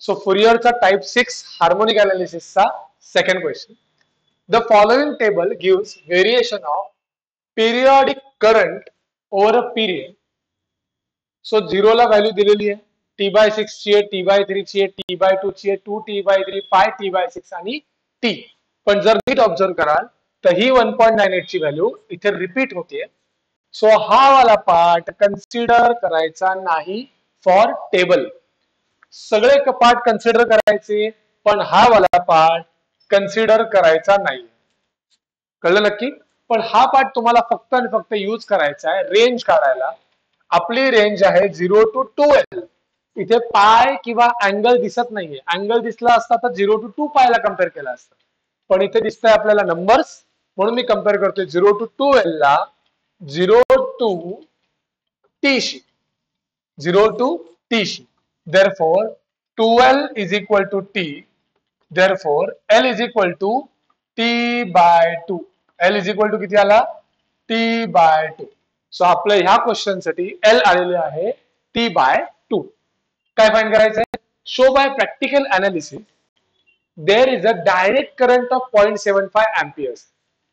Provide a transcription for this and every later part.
So फुरियरचा type 6 harmonic अनालिसिसचा second question. The following table gives variation of periodic current over a period. So 0 ला value दिलेली आहे, T/6 ची आहे, T/3 ची आहे, T/2 ची आहे, 2T/3, 5T/6 आणि T. पण जर नीट ऑब्झर्व कराल तर ही 1.98 ची व्हॅल्यू इथे रिपीट होते. सो हा वाला पार्ट कन्सिडर करायचा नाही फॉर टेबल. सगळे पार्ट कन्सिडर करायचे पण हा वाला पार्ट कन्सिडर करायचा नाही. कळलं नक्की? पण हा पार्ट तुम्हाला फक्त आणि फक्त यूज करायचा आहे रेंज काढायला. आपली रेंज आहे 0 to 2L. इथे पाय किंवा अँगल दिसत नाहीये. अँगल दिसला असता तर 0 to 2π ला कम्पेअर केला असता, पण इथे दिसतंय आपल्याला नंबर्स, म्हणून मी कम्पेअर करतोय 0 to 2L ला 0 to T she, 0 to T she. Therefore 2L is equal to T. Therefore L is equal to T/2. L is equal to किती आला? T/2. सो आपल्या ह्या क्वेश्चन साठी L आलेले आहे T/2. काय फाइंड करायचंय? Show by practical analysis there is a direct current of 0.75 amperes.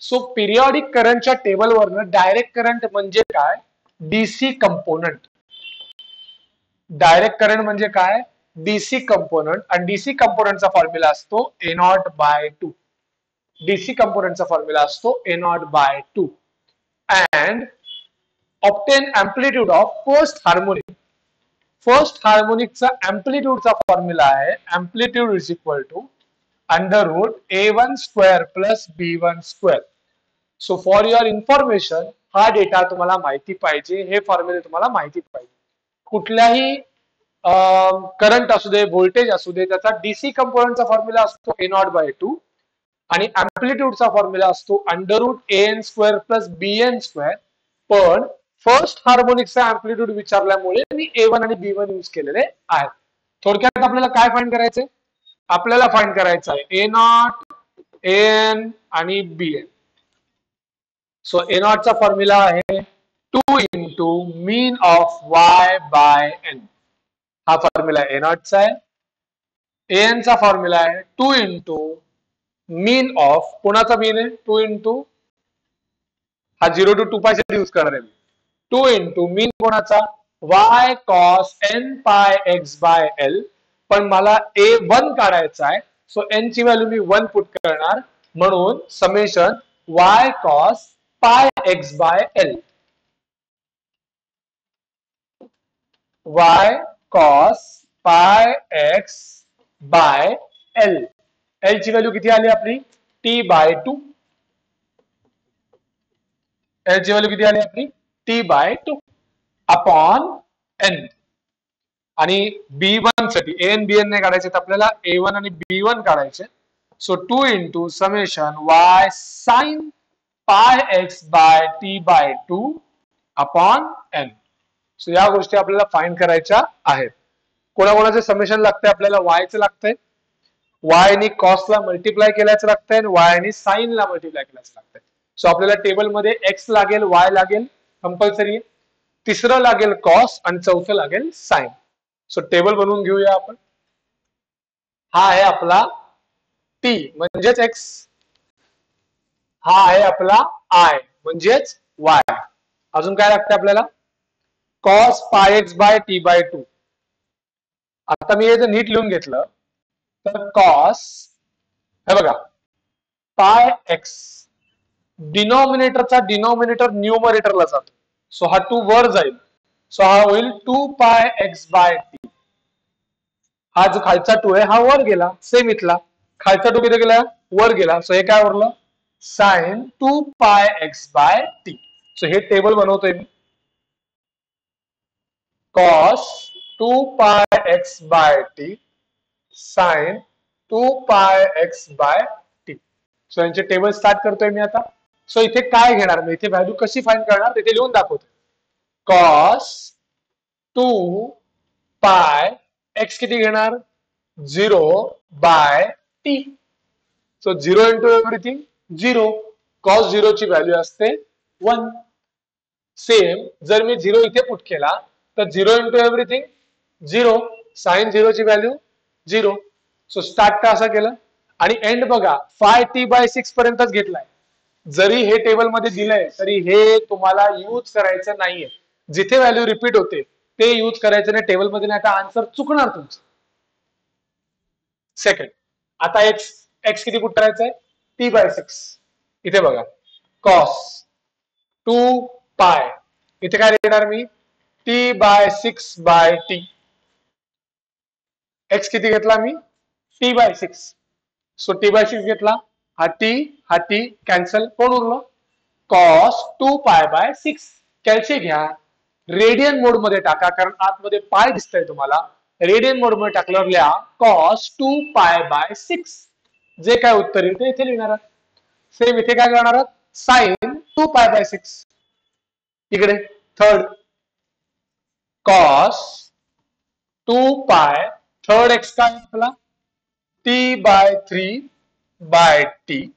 So periodic करंटच्या टेबलवरनं डायरेक्ट करंट म्हणजे काय? DC component. डायरेक्ट करंट म्हणजे काय? DC component. आणि डीसी कंपोनंटचा फॉर्म्युला असतो A0/2. डीसी कंपोनंटचा फॉर्म्युला असतो A0/2. And obtain amplitude of first harmonic. First हार्मोनिकचा एम्प्लिट्यूडचा फॉर्म्युला आहे amplitude is equal to √A1² plus B1². So for your information हा डेटा तुम्हाला माहिती पाहिजे, हे फॉर्म्युले तुम्हाला माहिती पाहिजे. कुठल्याही करंट असू दे, व्होल्टेज असू दे, त्याचा डीसी कंपोनंटचा फॉर्म्युला असतो A0/2 आणि एम्प्लिट्यूडचा फॉर्म्युला असतो √AN² प्लस BN². पण फर्स्ट हार्मोनिकचा एम्प्लिट्यूड विचारल्यामुळे मी A1 आणि B1 यूज केलेले आहेत. थोडक्यात आपल्याला काय फाइंड करायचंय? आपल्याला फाइंड करायचं आहे A0, AN आणि BN. सो A0 चा फॉर्म्युला आहे 2 इंटू मीन ऑफ Y/N. हा फॉर्म्युला A0 चा आहे. AN चा फॉर्म्युला आहे 2 इंटू मीन ऑफ, कोणाचा मीन आहे? 2 इंटू, हा 0 to 2π साठी यूज करणार आहे. 2 इंटू मीन कोणाचा? Y cos nπx/L. पण मला A1 काढायचा आहे, सो N ची व्हॅल्यू मी 1 पुट करणार, म्हणून summation Y cos πx/L. Y cos πx/L. L ची व्हॅल्यू किती आली आपली? T/2. L ची व्हॅल्यू किती आली आपली? T/2 upon N. आणि B1 साठी AN BN नाही काढायचे तर आपल्याला A1 आणि B1 काढायचे. So 2 into summation Y sin πx/T/2 upon N. So या गोष्टी आपल्याला फाइंड करायच्या आहेत. कोणाकोणाचे समेशन लागते? आपल्याला Y चं लागतंय, Y नी cos ला मल्टिप्लाय केल्याचं लागतंय आणि Y नी sin ला मल्टिप्लाय केल्याचं लागतंय. सो आपल्याला टेबलमध्ये X लागेल, Y लागेल, कंपल्सरी. तिसरं लागेल cos आणि चौथं लागेल sin. सो टेबल बनवून घेऊया आपण. हा आहे आपला T म्हणजेच X, हा आहे आपला I म्हणजेच Y. अजून काय लागतं आपल्याला? cos πx/T/2. आता मी हे जर नीट लिहून घेतलं तर cos, हे बघा, πx डिनॉमिनेटरचा डिनॉमिनेटर न्यूमरेटरला जातो, सो हा 2 वर जाईल, सो हा होईल 2πx/T. हा जो खालचा 2 आहे हा वर गेला, सेम इथला खालचा 2 किती गेला? वर गेला, सो हे काय उरलं? sin 2πx/T. सो हे टेबल बनवतोय मी. cos 2πx/T sin 2πx/T. So यांचे टेबल स्टार्ट करतोय मी आता. सो इथे काय घेणार मी? इथे व्हॅल्यू कशी फाइंड करणार ते लिहून दाखवतो. cos 2π x किती घेणार? 0/T. So 0 into everything 0. cos 0 ची व्हॅल्यू असते 1. सेम जर मी 0 इथे पुट केला तर 0 इंटू एव्हरीथिंग 0. sin 0 ची व्हॅल्यू 0. सो स्टार्ट का असं केलं आणि एंड बघा 5t/6 पर्यंतच घेतलाय. जरी हे टेबल मध्ये दिलंय तरी हे तुम्हाला यूज करायचं नाहीये. जिथे व्हॅल्यू रिपीट होते ते यूज करायचं नाही टेबल मध्ये, नाही तर आन्सर चुकणार तुमचं. सेकंड, आता एक्स किती पुट करायचंय? t/6. इथे बघा कॉस 2 पाय, इथे काय लिहिणार मी? t/6/t. एक्स किती घेतला मी? t/6. सो t/6 घेतला, हा t कॅन्सल, कोण उरलं? कॉस 2π/6. कॅल्सी घ्या, रेडियन मोड मध्ये टाका कारण आतमध्ये पाय दिसतंय तुम्हाला. रेडियन मोड मध्ये टाकल्यावर लिहा कॉस 2π/6. जे काय उत्तर येईल ते इथे लिहिणार. सेम इथे काय करणार? साइन 2π/6. इकडे थर्ड कॉस 2π, थर्ड एक्स काय आपला? t/3/t.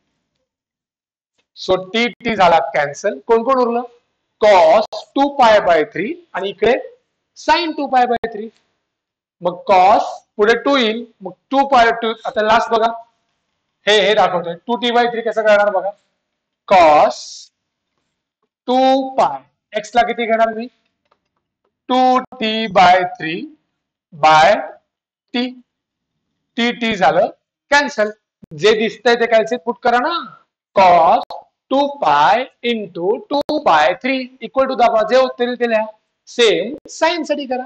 सो टी झाला कॅन्सल, कोण कोण उरलं? कॉस 2π/3 आणि इकडे साइन 2π/3. मग कॉस पुढे 2 येईल, मग 2π2. आता लास्ट बघा, हे दाखवतोय 2t/3 कसं करणार बघा. कॉस 2π, एक्स ला किती घेणार मी? 2t/3/t. टी झालं कॅन्सल. जे दिसतंय ते कॅल्सियम पुट करा ना. कॉस 2π इंटू 2/3 इक्वल टू दाबा, जे उत्तर ते लिहा. सेम साइन साठी करा.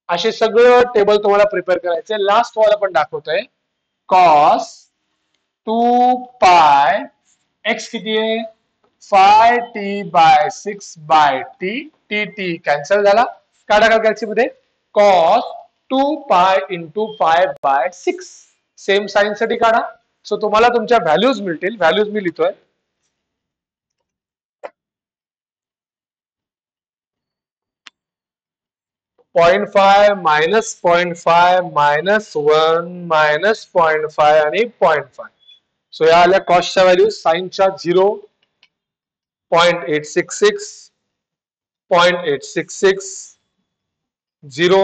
असे सगळं टेबल तुम्हाला प्रिपेअर करायचे. लास्ट वाला पण दाखवतोय. कॉस 2π, एक्स किती आहे? 5t/6/t. टी कॅन्सल झाला, काढा कॅल्सी मध्ये. कॉस 2π इंटू 5/6 सेम साइन साठी काढा. सो तुम्हाला तुमच्या व्हॅल्यूज मिळतील. व्हॅल्यूज मी लिहितोय. 0.5 मायनस 0.5 मायनस 1 मायनस 0.5 आणि 0.5. सो या आल्या कॉस्टच्या व्हॅल्यूज. साइनच्या 0, 0.866, 0.866, 0,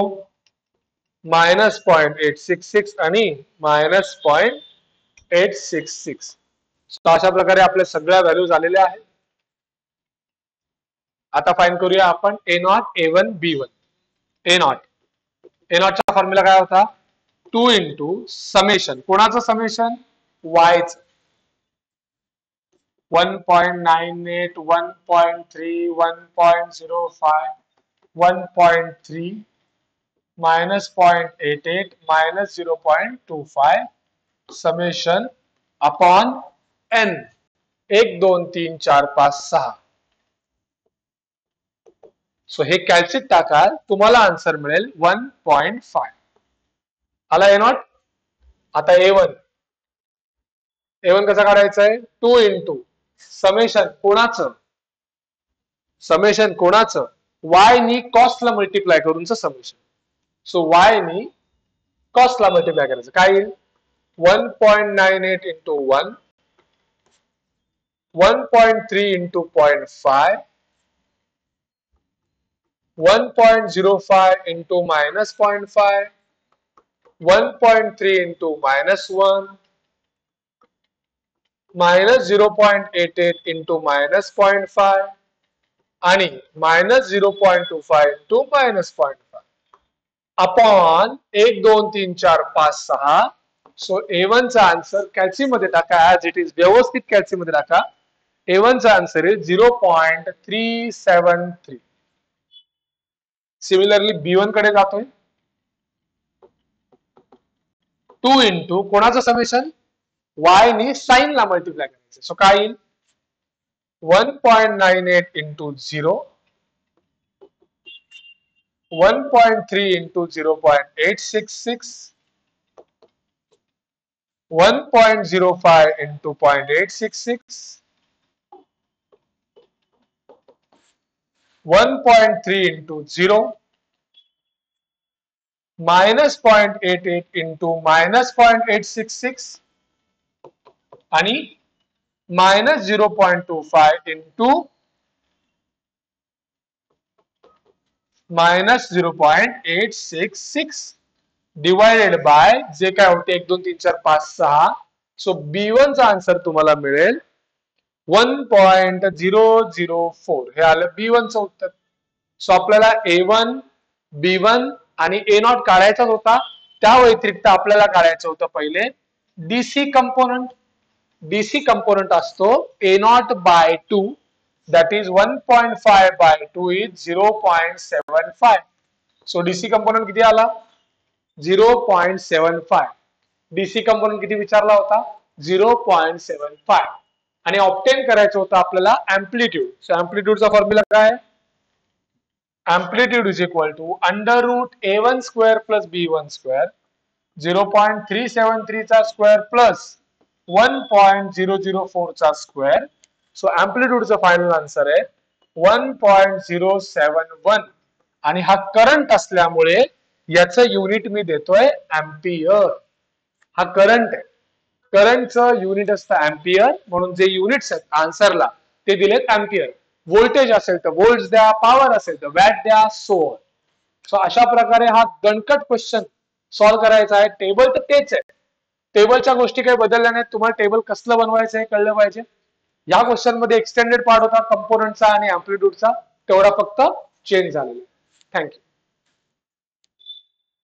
मायनस 0.866 आणि मायनस 0.866. अशा प्रकारे आपल्या सगळ्या व्हॅल्यूज आलेल्या आहेत. आता फाइंड करूया आपण A0, A1, B1. A0 चा फॉर्म्युला काय होता? 2 इंटू समेशन, कोणाचं समेशन? वायच. 1.98, 1.3, 1.05, 1.3, minus 0.88, minus 0.25 summation upon n. 1, 2, 3, 4, 5, 6. So हे कॅल्सिट टाका, तुम्हाला आन्सर मिळेल 1.5. आला A0. आता A1 कसा काढायचा आहे? 2 इंटू समेशन कोणाचं? समेशन कोणाचं? y नी कॉस्टला मल्टिप्लाय करूनच समेशन. सो y नी कॉस्टला मल्टिप्लाय करायचं. काय येईल? 1.98 into 1, 1.3 into 0.5, 1.05 into minus 0.5, 1.3 into minus 1, minus 0.88 into minus 0.5 आणि minus 0.25 into minus 0.5 upon 1, 2, 3, 4, 5, 6. So A1 चा आन्सर कॅल्सी मध्ये टाका, ऍज इट इज व्यवस्थित कॅल्सी मध्ये टाका. A1 चा आन्सर आहे 0.373. सिमिलरली B1 कडे जातोय. 2 इंटू कोणाचं समेशन? y नी साइन ला मल्टिप्लाय करायचं. सो काय येईल? 1.98 into 0, 1.3 into 0.866, 1.05 into 0.866, 1.3 into 0, minus 0.88 into minus 0.866 आणि minus 0.25 into minus 0.866. Divided by J काय होते 1 2 3 4 5 6. सो B1 चा आन्सर तुम्हाला मिळेल 1.004. हे आलं B1 चं उत्तर. सो आपल्याला A1, B1 आणि A0 काढायचाच होता. त्या व्यतिरिक्त आपल्याला काढायचं होतं पहिले DC कंपोनंट. DC कंपोनंट असतो A0 by 2, that is 1.5 by 2 is 0.75. So DC component किती आला? 0.75. DC कंपोनंट किती विचारला होता? 0.75. आणि ऑब्टेन करायचं होतं आपल्याला एम्प्लिट्यूड. सो एम्प्लिट्यूडचा फॉर्म्युला काय आहे? Amplitude is equal to under root A1 square plus B1 square 0.373 चा स्क्वेअर प्लस 1.004 चा स्क्वेअर. सो एम्प्लिट्यूडचा फायनल आन्सर आहे 1.071. आणि हा करंट असल्यामुळे याचं युनिट मी देतोय एम्पियर. हा करंट आहे. करंटचं युनिट असतं एम्पियर, म्हणून जे युनिट्स आहेत आन्सरला ते दिलेत एम्पियर. व्होल्टेज असेल तर व्होल्ट्स द्या, पॉवर असेल तर वॅट द्या, सो ऑन. सो अशा प्रकारे हा दणकट क्वेश्चन सॉल्व्ह करायचा आहे. टेबल तर तेच आहे, टेबलच्या गोष्टी काही बदलल्या नाहीत. तुम्हाला टेबल कसलं बनवायचं हे कळलं पाहिजे. या क्वेश्चन मध्ये एक्सटेंडेड पार्ट होता कंपोनंटचा आणि एम्प्लिट्यूडचा, तेवढा फक्त चेंज झालेला. थँक्यू.